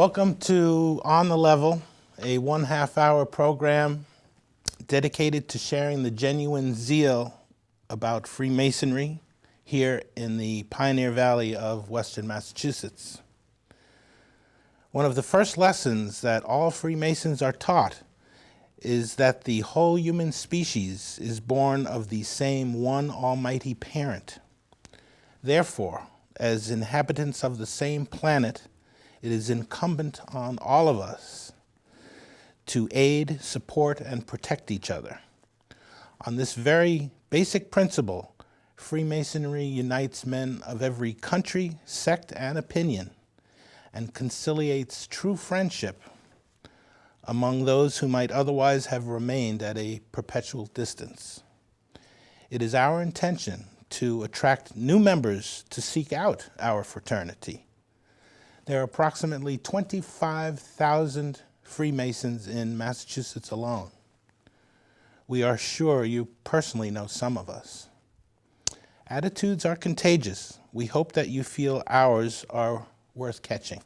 Welcome to On the Level, a 1.5-hour program dedicated to sharing the genuine zeal about Freemasonry here in the Pioneer Valley of Western Massachusetts. One of the first lessons that all Freemasons are taught is that the whole human species is born of the same one almighty parent. Therefore, as inhabitants of the same planet, it is incumbent on all of us to aid, support, and protect each other. On this very basic principle, Freemasonry unites men of every country, sect, and opinion, and conciliates true friendship among those who might otherwise have remained at a perpetual distance. It is our intention to attract new members to seek out our fraternity. There are approximately 25,000 Freemasons in Massachusetts alone. We are sure you personally know some of us. Attitudes are contagious. We hope that you feel ours are worth catching.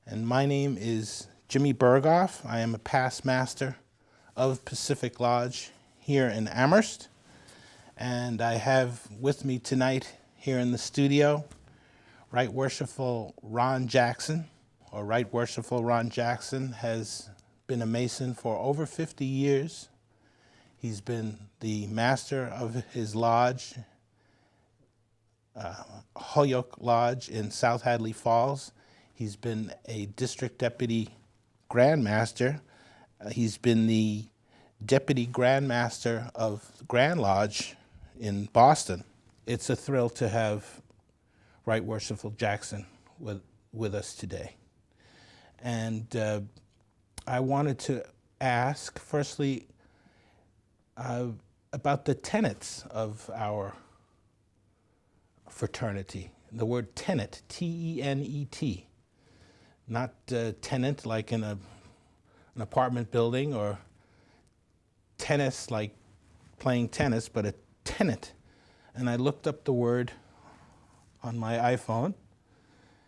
And my name is Jimmy Burgoff. I am a past master of Pacific Lodge here in Amherst. And I have with me tonight here in the studio Right Worshipful Ron Jackson, or Right Worshipful Ron Jackson, has been a Mason for over 50 years. He's been the master of his lodge, Holyoke Lodge in South Hadley Falls. He's been a district deputy Grand Master. He's been the deputy Grand Master of Grand Lodge in Boston. It's a thrill to have Right Worshipful Jackson with us today. And I wanted to ask, firstly, about the tenets of our fraternity. The word tenet, T-E-N-E-T, not tenant like in an apartment building, or tennis like playing tennis, but a tenet. And I looked up the word on my iPhone,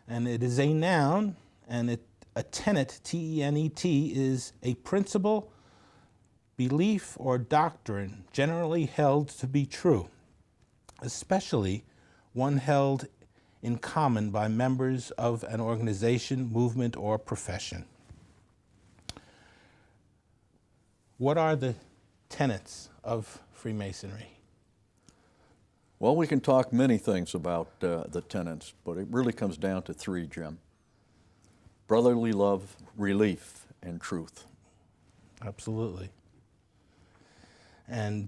and it is a noun, and a tenet, T-E-N-E-T, is a principle, belief, or doctrine generally held to be true, especially one held in common by members of an organization, movement, or profession. What are the tenets of Freemasonry? Well, we can talk many things about the tenets, but it really comes down to three, Jim. Brotherly love, relief, and truth. Absolutely. And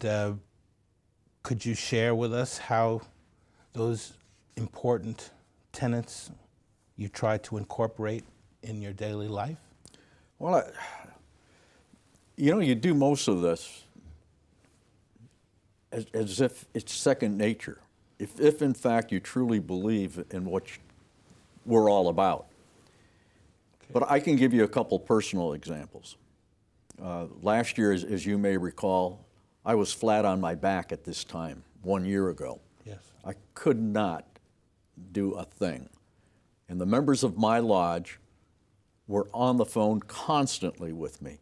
could you share with us how those important tenets you try to incorporate in your daily life? Well, you do most of this as if it's second nature. If in fact you truly believe in what we're all about. Okay. But I can give you a couple personal examples. Last year, as you may recall, I was flat on my back at this time, 1 year ago. Yes. I could not do a thing. And the members of my lodge were on the phone constantly with me,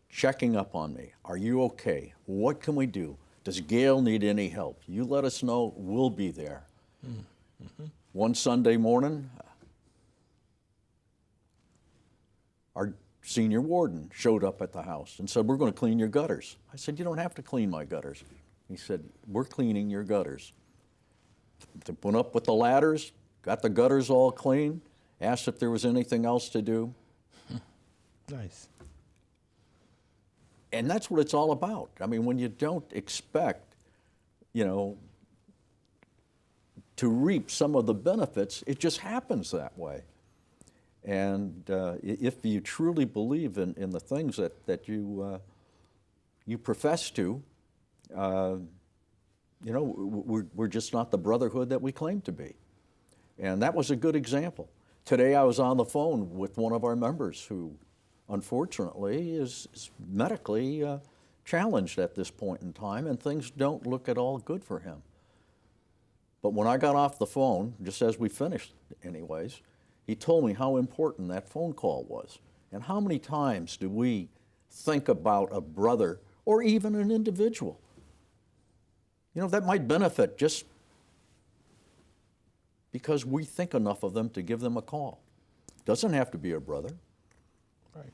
checking up on me. Are you okay? What can we do? Does Gail need any help? You let us know, we'll be there. Mm-hmm. One Sunday morning, our senior warden showed up at the house and said, we're going to clean your gutters. I said, you don't have to clean my gutters. He said, we're cleaning your gutters. They went up with the ladders, got the gutters all clean, asked if there was anything else to do. Nice. And that's what it's all about. I mean, when you don't expect, to reap some of the benefits, it just happens that way. And if you truly believe in the things that you profess to, we're just not the brotherhood that we claim to be. And that was a good example. Today I was on the phone with one of our members who, unfortunately, is medically challenged at this point in time, and things don't look at all good for him. But when I got off the phone, just as we finished anyways, He told me how important that phone call was. And how many times do we think about a brother or even an individual, that might benefit just because we think enough of them to give them a call. Doesn't have to be a brother. Right.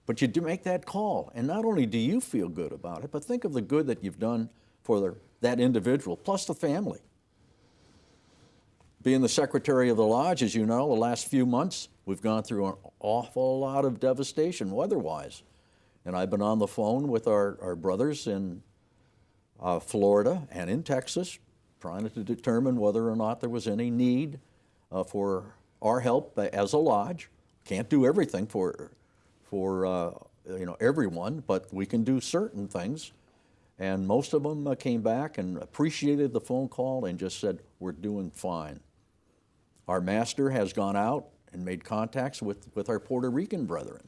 But you do make that call, and not only do you feel good about it, but think of the good that you've done for that individual, plus the family. Being the secretary of the lodge, as you know, the last few months, we've gone through an awful lot of devastation weather-wise. And I've been on the phone with our brothers in Florida and in Texas, trying to determine whether or not there was any need for our help as a lodge. Can't do everything for everyone, but we can do certain things. And most of them came back and appreciated the phone call and just said, "We're doing fine." Our master has gone out and made contacts with our Puerto Rican brethren.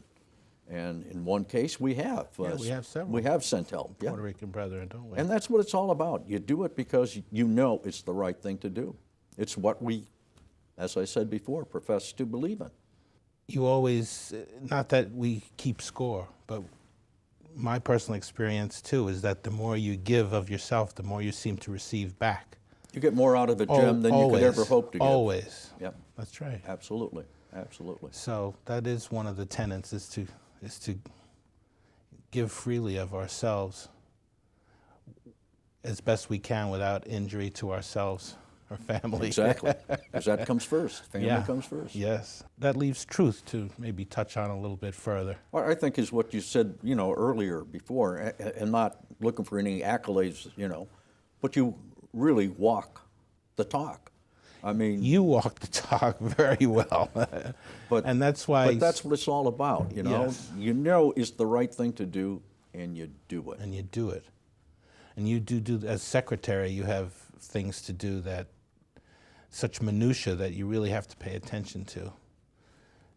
And in one case, we have. We have several. We have sent help. Puerto Rican brethren, don't we? And that's what it's all about. You do it because you know it's the right thing to do. It's what we, as I said before, profess to believe in. You always, not that we keep score, but my personal experience too is that the more you give of yourself, the more you seem to receive back. You get more out of it, Jim, than you could ever hope to get. Always. Yep. That's right. Absolutely. Absolutely. So that is one of the tenets, is to give freely of ourselves as best we can without injury to ourselves or family. Exactly. Because that comes first. Family comes first. Yes. That leaves truth to maybe touch on a little bit further. What I think is what you said, earlier before, and not looking for any accolades, but you really walk the talk. I mean, you walk the talk very well, and that's why. But that's what it's all about, Yes. It's the right thing to do, and you do it. And you do it, and you do as secretary. You have things to do that, such minutia that you really have to pay attention to.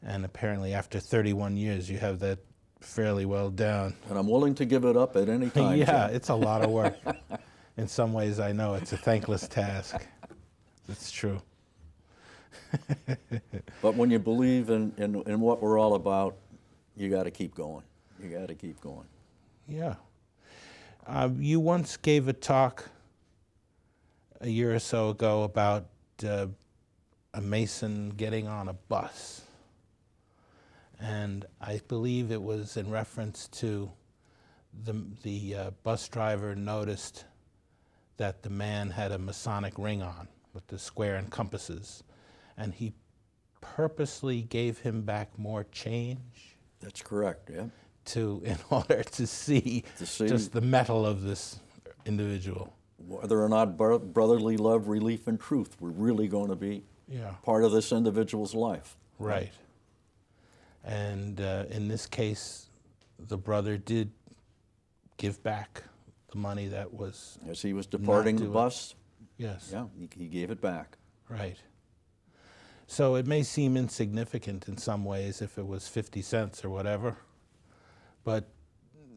And apparently, after 31 years, you have that fairly well down. And I'm willing to give it up at any time. Yeah, Jim. it's a lot of work. In some ways, I know it's a thankless task. It's true. But when you believe in what we're all about, you got to keep going. You got to keep going. Yeah. You once gave a talk a year or so ago about a Mason getting on a bus. And I believe it was in reference to the bus driver noticed that the man had a Masonic ring on with the square and compasses, and he purposely gave him back more change. That's correct, yeah. In order to see just the metal of this individual. Whether or not brotherly love, relief, and truth were really going to be part of this individual's life. Right. And in this case, the brother did give back the money that was. As he was departing the bus, yes. Yeah, he gave it back. Right. So it may seem insignificant in some ways if it was 50 cents or whatever, but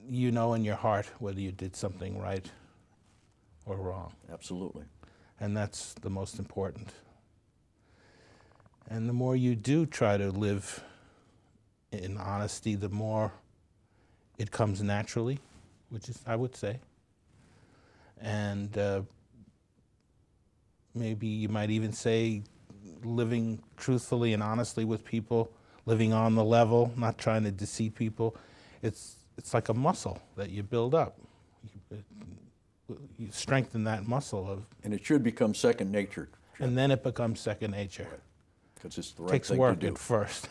you know in your heart whether you did something right or wrong. Absolutely. And that's the most important. And the more you do try to live in honesty, the more it comes naturally, which is, I would say. And maybe you might even say living truthfully and honestly with people, living on the level, not trying to deceive people. It's like a muscle that you build up. You strengthen that muscle of. And it should become second nature. And then it becomes second nature. Because it's the right Takes thing work to do. at first.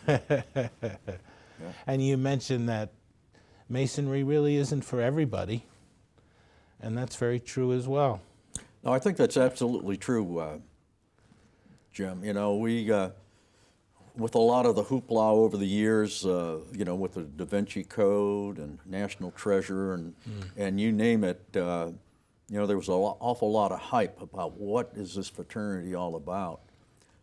And you mentioned that Masonry really isn't for everybody, and that's very true as well. No, I think that's absolutely true, Jim. We, with a lot of the hoopla over the years, with the Da Vinci Code and National Treasure and you name it, there was an awful lot of hype about what is this fraternity all about.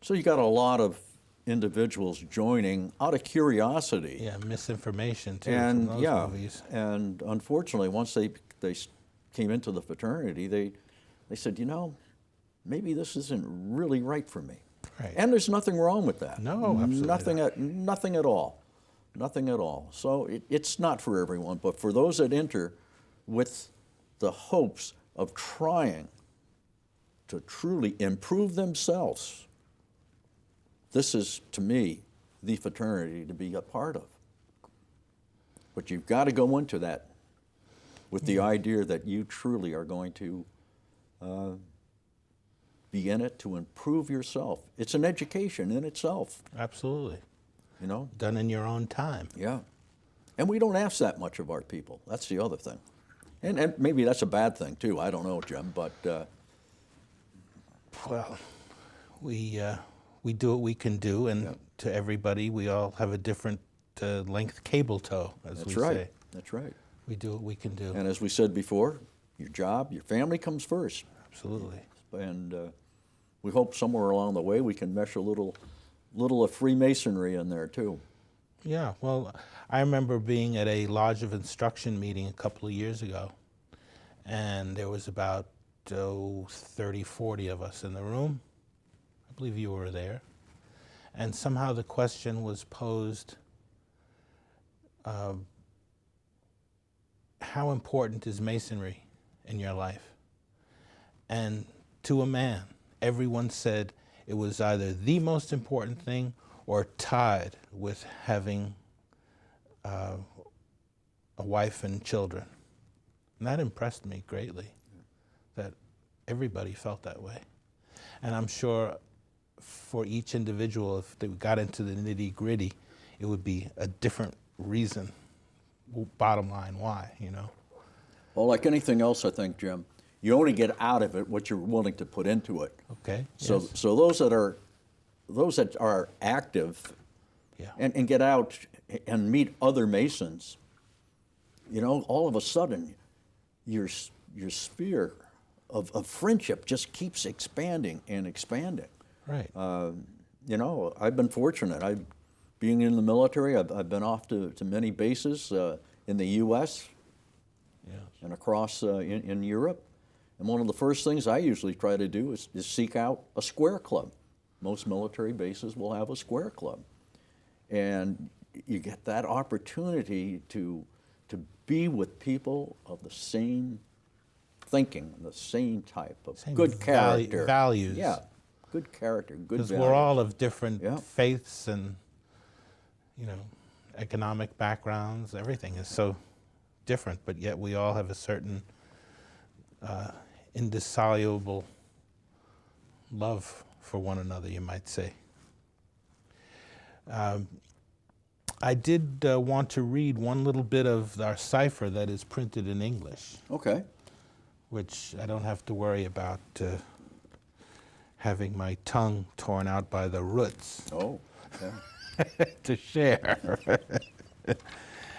So you got a lot of individuals joining out of curiosity. Yeah, misinformation too And from those movies. And unfortunately, once they came into the fraternity, they said, maybe this isn't really right for me. Right. And there's nothing wrong with that. No, absolutely Nothing at all. Nothing at all. So it's not for everyone, but for those that enter with the hopes of trying to truly improve themselves, this is, to me, the fraternity to be a part of. But you've got to go into that with the idea that you truly are going to be in it to improve yourself. It's an education in itself. Absolutely. You know? Done in your own time. Yeah. And we don't ask that much of our people. That's the other thing. And maybe that's a bad thing, too. I don't know, Jim, but... Well, we do what we can do, and to everybody, we all have a different length cable toe, as that's we right. say. That's right. We do what we can do. And as we said before, your job, your family comes first. Absolutely. And we hope somewhere along the way we can mesh a little of Freemasonry in there, too. Yeah, well, I remember being at a Lodge of Instruction meeting a couple of years ago, and there was about 30, 40 of us in the room. I believe you were there. And somehow the question was posed, how important is Masonry in your life? And to a man, everyone said it was either the most important thing or tied with having a wife and children. And that impressed me greatly, that everybody felt that way. And I'm sure for each individual, if they got into the nitty-gritty, it would be a different reason, bottom line, why, you know? Well, like anything else, I think, Jim, you only get out of it what you're willing to put into it. Okay. So, yes. so those that are active Yeah. and get out and meet other Masons, you know, all of a sudden, your sphere of friendship just keeps expanding and expanding. Right. You know, I've been fortunate. Being in the military, I've been off to many bases in the U.S. Yes. and across in Europe. And one of the first things I usually try to do is seek out a square club. Most military bases will have a square club. And you get that opportunity to be with people of the same thinking, the same type of Same good character. values. Yeah, good character, good Because values. we're all of different Yeah. faiths and, you know, economic backgrounds. Everything is so different, but yet we all have a certain indissoluble love for one another, you might say. I did want to read one little bit of our cipher that is printed in English, Okay. which I don't have to worry about having my tongue torn out by the roots Oh, yeah. to share.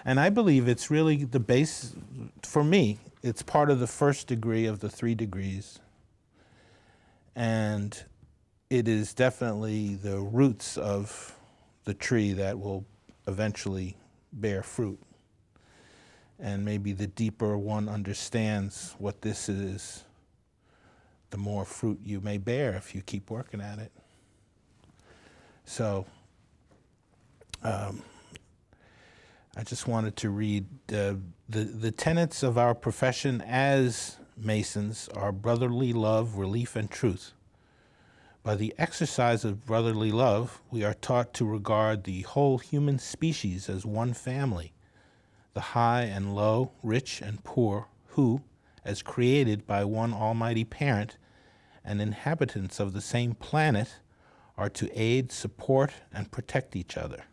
And I believe it's really the base, for me, it's part of the first degree of the 3 degrees. And it is definitely the roots of the tree that will eventually bear fruit. And maybe the deeper one understands what this is, the more fruit you may bear if you keep working at it. So, I just wanted to read the tenets of our profession as Masons are brotherly love, relief, and truth. By the exercise of brotherly love, we are taught to regard the whole human species as one family, the high and low, rich and poor, who, as created by one almighty parent and inhabitants of the same planet, are to aid, support, and protect each other.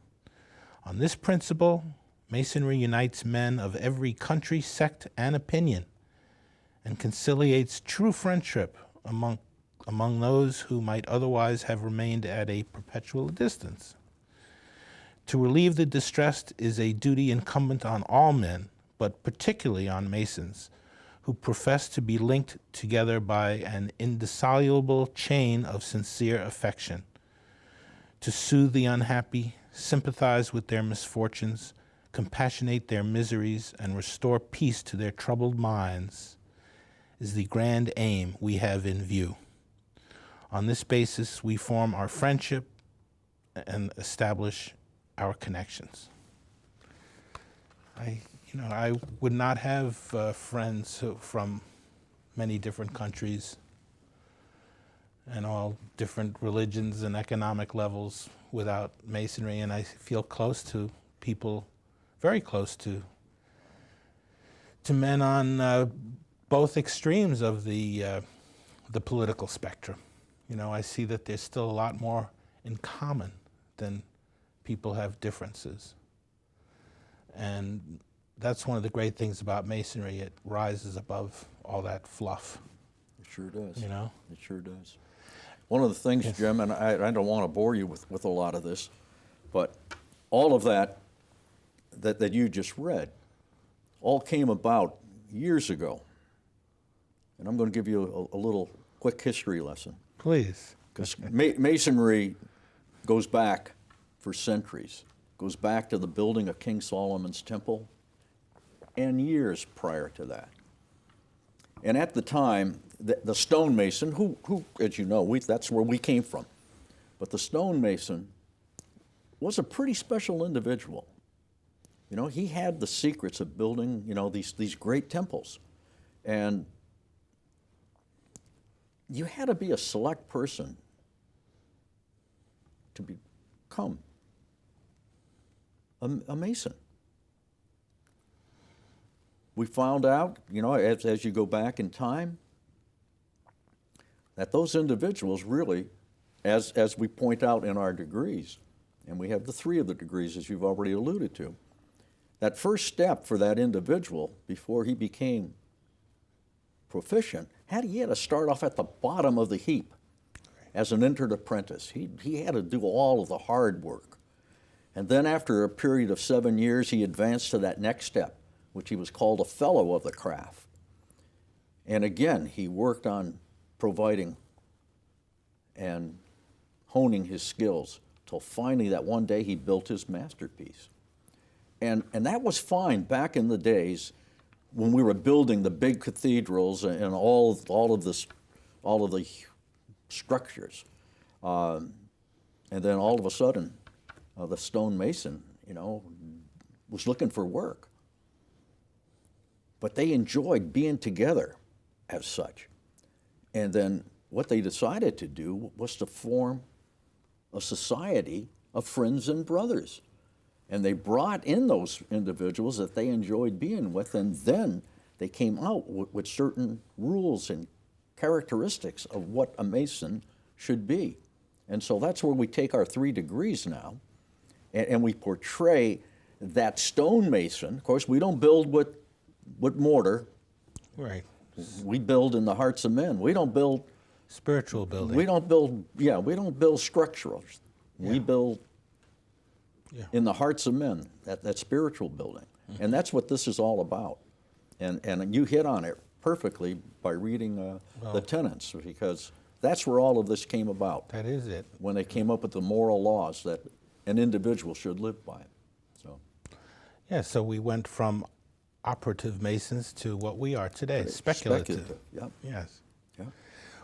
On this principle, Masonry unites men of every country, sect, and opinion, and conciliates true friendship among those who might otherwise have remained at a perpetual distance. To relieve the distressed is a duty incumbent on all men, but particularly on Masons, who profess to be linked together by an indissoluble chain of sincere affection. To soothe the unhappy, sympathize with their misfortunes, compassionate their miseries, and restore peace to their troubled minds is the grand aim we have in view. On this basis, we form our friendship and establish our connections. I would not have friends from many different countries and all different religions and economic levels without Masonry, and I feel close to people, very close to men on both extremes of the political spectrum. I see that there's still a lot more in common than people have differences. And that's one of the great things about Masonry. It rises above all that fluff. It sure does. It sure does. One of the things, yes, Jim, and I don't want to bore you with a lot of this, but all of that you just read all came about years ago. And I'm going to give you a little quick history lesson. Please. Because Masonry goes back for centuries, goes back to the building of King Solomon's temple and years prior to that. And at the time, the stonemason, who as you know, that's where we came from, but the stonemason was a pretty special individual. He had the secrets of building, these great temples. And you had to be a select person to become a Mason. We found out, as you go back in time, that those individuals really, as we point out in our degrees, and we have the 3 of the degrees, as you've already alluded to, that first step for that individual before he became proficient, he had to start off at the bottom of the heap as an entered apprentice. He had to do all of the hard work. And then after a period of 7 years, he advanced to that next step, which he was called a fellow of the craft. And again, he worked on providing and honing his skills till finally that one day he built his masterpiece. And that was fine back in the days when we were building the big cathedrals and all of the structures. And then all of a sudden, the stonemason, was looking for work. But they enjoyed being together as such. And then what they decided to do was to form a society of friends and brothers. And they brought in those individuals that they enjoyed being with, and then they came out with certain rules and characteristics of what a Mason should be. And so that's where we take our 3 degrees now, and we portray that stonemason. Of course, we don't build with mortar. Right. We build in the hearts of men. We don't build spiritual building. We don't build structural. Yeah. We build in the hearts of men, that spiritual building. Mm-hmm. And that's what this is all about. And you hit on it perfectly by reading the tenets, because that's where all of this came about. That is it. When they came up with the moral laws that an individual should live by. So we went from operative Masons to what we are today, speculative. Yep. Yes. Yep.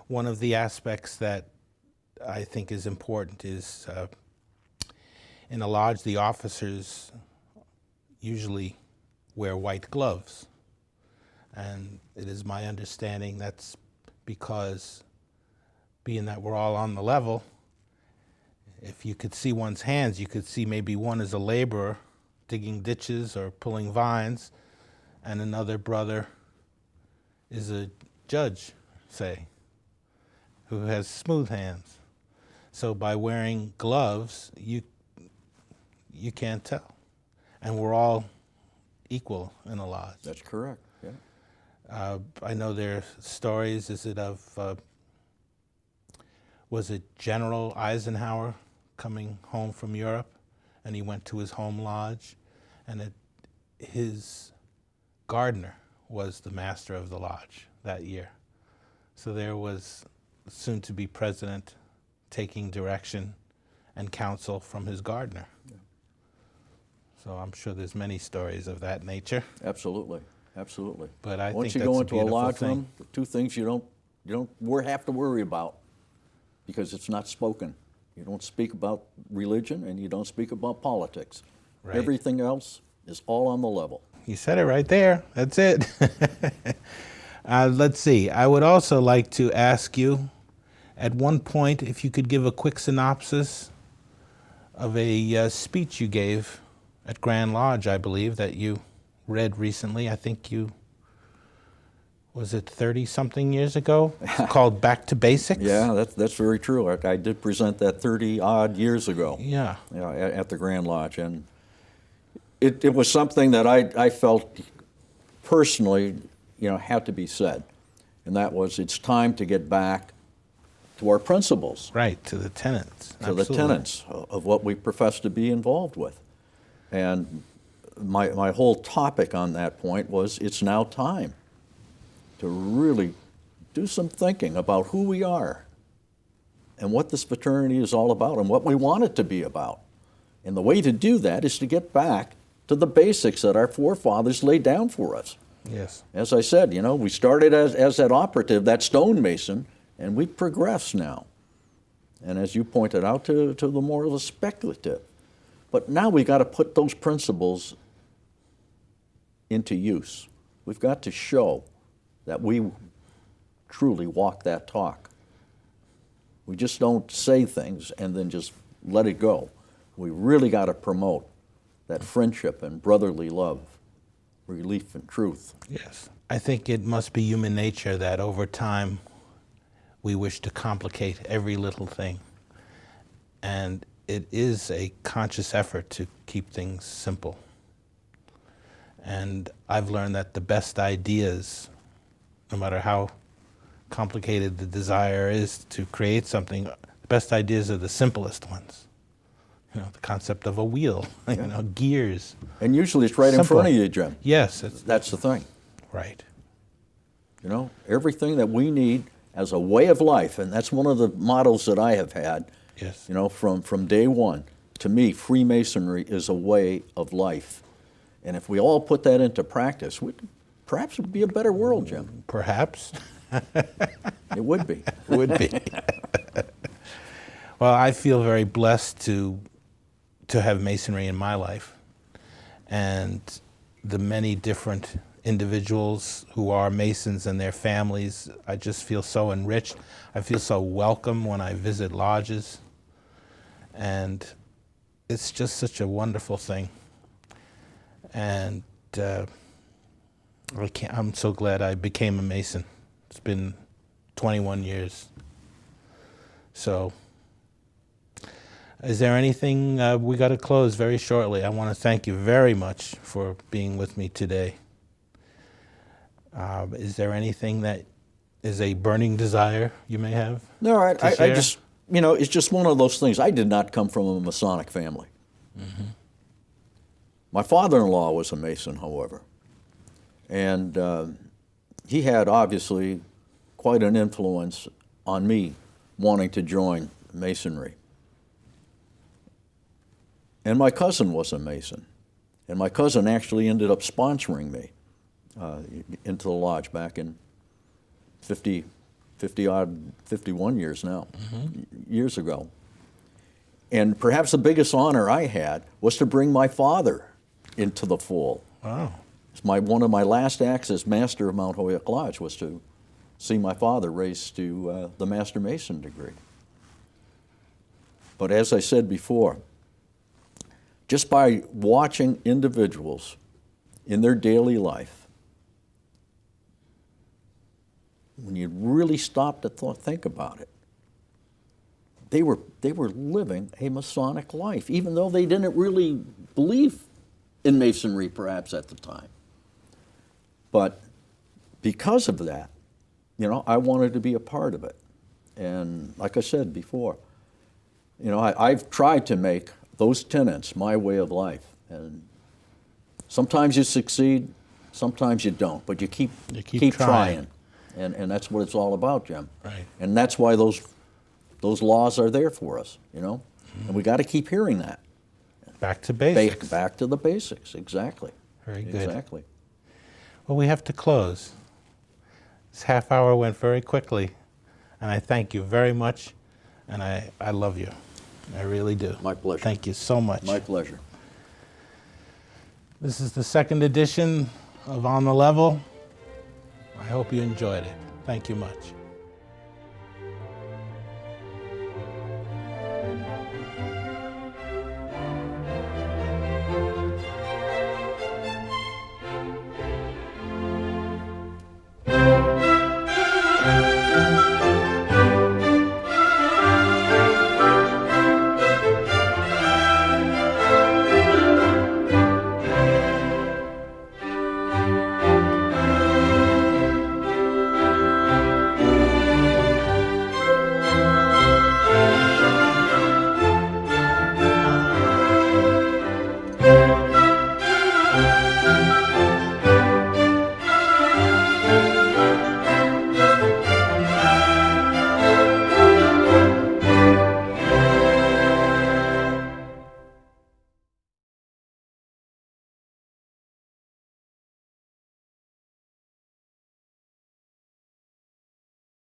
One of the aspects that I think is important is in a lodge, the officers usually wear white gloves. And it is my understanding that's because, being that we're all on the level, if you could see one's hands, you could see maybe one is a laborer digging ditches or pulling vines, and another brother is a judge, say, who has smooth hands. So by wearing gloves, you can't tell. And we're all equal in a lodge. That's correct, yeah. I know there are stories, was it General Eisenhower coming home from Europe, and he went to his home lodge, and his gardener was the master of the lodge that year. So there was soon-to-be president taking direction and counsel from his gardener. Yeah. So I'm sure there's many stories of that nature. Absolutely, absolutely. But I Once think you that's go a into a beautiful lodge thing. room, the 2 things you don't have to worry about because it's not spoken. You don't speak about religion and you don't speak about politics. Right. Everything else is all on the level. You said it right there. That's it. Let's see. I would also like to ask you, at one point, if you could give a quick synopsis of a speech you gave at Grand Lodge, I believe, that you read recently. I think you, was it 30-something years ago? It's called Back to Basics? Yeah, that's very true. I did present that 30-odd years ago. Yeah. At the Grand Lodge. And it was something that I felt personally, had to be said. And that was, it's time to get back to our principles. Right, to the tenets. To the tenets of what we profess to be involved with. And my whole topic on that point was, it's now time to really do some thinking about who we are and what this fraternity is all about and what we want it to be about. And the way to do that is to get back to the basics that our forefathers laid down for us. Yes. As I said, we started as that operative, that stonemason, and we've progressed now. And as you pointed out, to the more of the speculative. But now we've got to put those principles into use. We've got to show that we truly walk that talk. We just don't say things and then just let it go. We really got to promote that friendship and brotherly love, relief and truth. Yes. I think it must be human nature that over time we wish to complicate every little thing. And it is a conscious effort to keep things simple. And I've learned that the best ideas, no matter how complicated the desire is to create something, the best ideas are the simplest ones. The concept of a wheel, gears. And usually it's right in front of you, Jim. Yes. That's the thing. Right. Everything that we need as a way of life, and that's one of the models that I have had, yes. From day one. To me, Freemasonry is a way of life. And if we all put that into practice, perhaps it would be a better world, Jim. Perhaps. It would be. It would be. Well, I feel very blessed to have Masonry in my life, and the many different individuals who are Masons and their families. I just feel so enriched. I feel so welcome when I visit lodges, and it's just such a wonderful thing. And I'm so glad I became a Mason. It's been 21 years. So, is there anything, we got to close very shortly. I want to thank you very much for being with me today. Is there anything that is a burning desire you may have? No, I just, it's just one of those things. I did not come from a Masonic family. Mm-hmm. My father-in-law was a Mason, however. And he had obviously quite an influence on me wanting to join Masonry. And my cousin was a Mason. And my cousin actually ended up sponsoring me into the lodge back in 51 years now, years ago. And perhaps the biggest honor I had was to bring my father into the fold. Wow. One of my last acts as master of Mount Holyoke Lodge was to see my father raised to the Master Mason degree. But as I said before, just by watching individuals in their daily life, when you really stop to think about it, they were living a Masonic life, even though they didn't really believe in Masonry perhaps at the time. But because of that, I wanted to be a part of it. And like I said before, I've tried to make those tenets my way of life. And sometimes you succeed, sometimes you don't, but you keep trying. And that's what it's all about, Jim. Right. And that's why those laws are there for us, And we got to keep hearing that. Back to basics. Back to the basics, exactly. Very good. Exactly. Well, we have to close. This half hour went very quickly, and I thank you very much. And I love you. I really do. My pleasure. Thank you so much. My pleasure. This is the second edition of On the Level. I hope you enjoyed it. Thank you much.